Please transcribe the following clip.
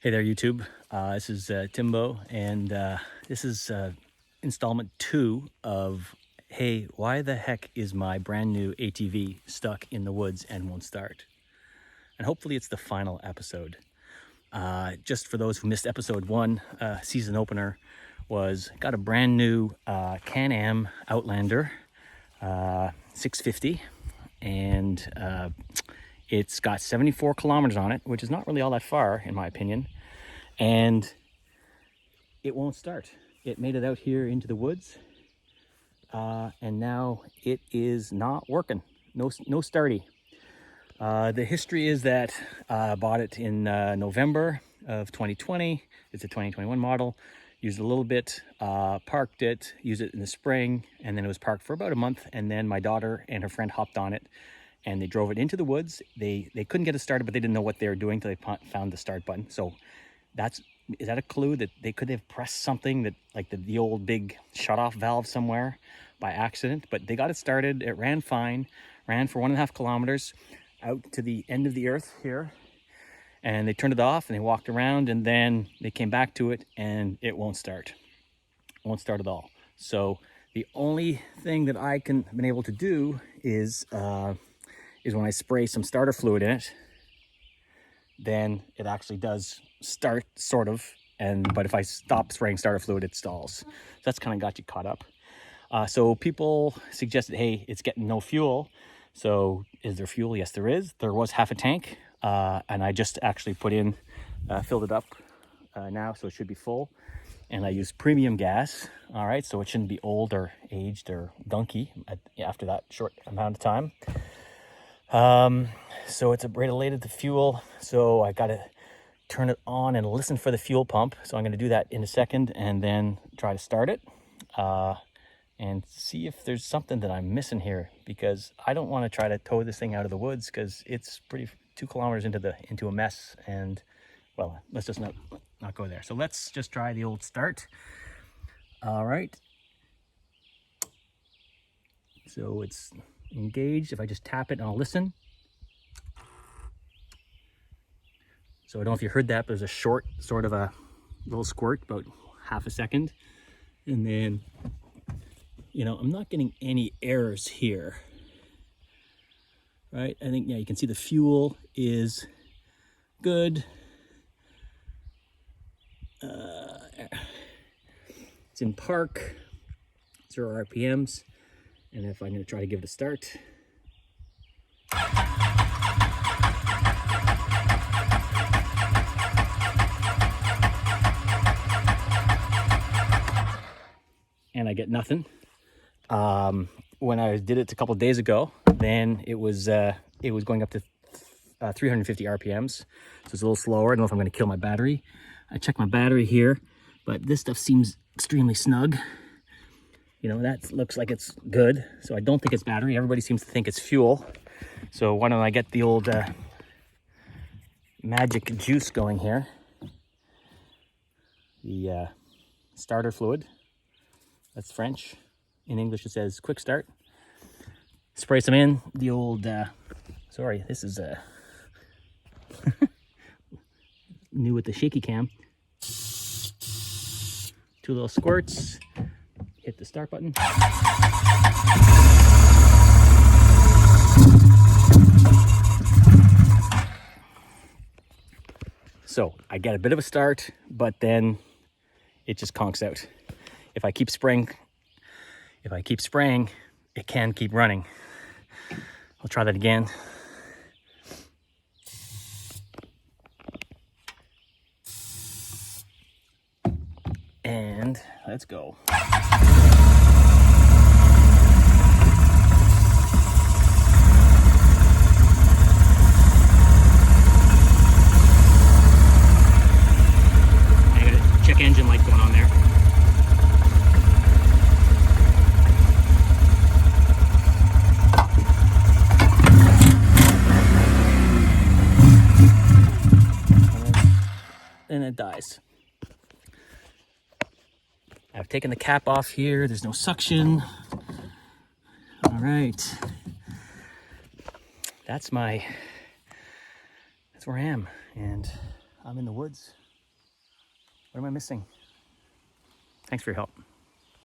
Hey there, YouTube. This is Timbo, and this is installment 2 of, hey, why the heck is my brand new ATV stuck in the woods and won't start? And hopefully it's the final episode. Just for those who missed episode 1, season opener was, got a brand new Am Outlander 650, and it's got 74 kilometers on it, which is not really all that far in my opinion. And it won't start. It made it out here into the woods, and now it is not working. No starty. The history is that I bought it in November of 2020. It's a 2021 model. Used it a little bit, parked it, used it in the spring, and then it was parked for about a month. And then my daughter and her friend hopped on it, and they drove it into the woods. They couldn't get it started, but they didn't know what they were doing until they found the start button. So is that a clue that they could have pressed something that, like the old big shut-off valve somewhere by accident? But they got it started. It ran fine, ran for 1.5 kilometers out to the end of the earth here, and they turned it off and they walked around, and then they came back to it and it won't start. It won't start at all. So the only thing that I can been able to do is when I spray some starter fluid in it, then it actually does start, sort of. But if I stop spraying starter fluid, it stalls. So that's kind of got you caught up. So people suggested, hey, it's getting no fuel. So is there fuel? Yes, there is. There was half a tank, and I just actually filled it up now, so it should be full. And I use premium gas. All right, so it shouldn't be old or aged or gunky after that short amount of time. So it's related to fuel. So I got to turn it on and listen for the fuel pump. So I'm going to do that in a second and then try to start it, and see if there's something that I'm missing here, because I don't want to try to tow this thing out of the woods, because it's 2 kilometers into a mess. And well, let's just not go there. So let's just try the old start. All right. So it's engaged. If I just tap it and I'll listen. So I don't know if you heard that, but there's a short, sort of a little squirt, about half a second. And then, I'm not getting any errors here, right? I think, yeah, you can see the fuel is good. It's in park, 0 RPMs. And if I'm going to try to give it a start. And I get nothing. When I did it a couple of days ago, then it was going up to 350 RPMs. So it's a little slower. I don't know if I'm going to kill my battery. I checked my battery here, but this stuff seems extremely snug. That looks like it's good. So I don't think it's battery. Everybody seems to think it's fuel. So why don't I get the old magic juice going here. The starter fluid. That's French. In English it says quick start. Spray some in. The old, sorry, this is new with the shaky cam. 2 little squirts. Hit the start button. So I get a bit of a start, but then it just conks out. If I keep spraying, it can keep running. I'll try that again. And let's go. I got a check engine light going on there. And it dies. I've taken the cap off here. There's no suction. All right. That's where I am. And I'm in the woods. What am I missing? Thanks for your help.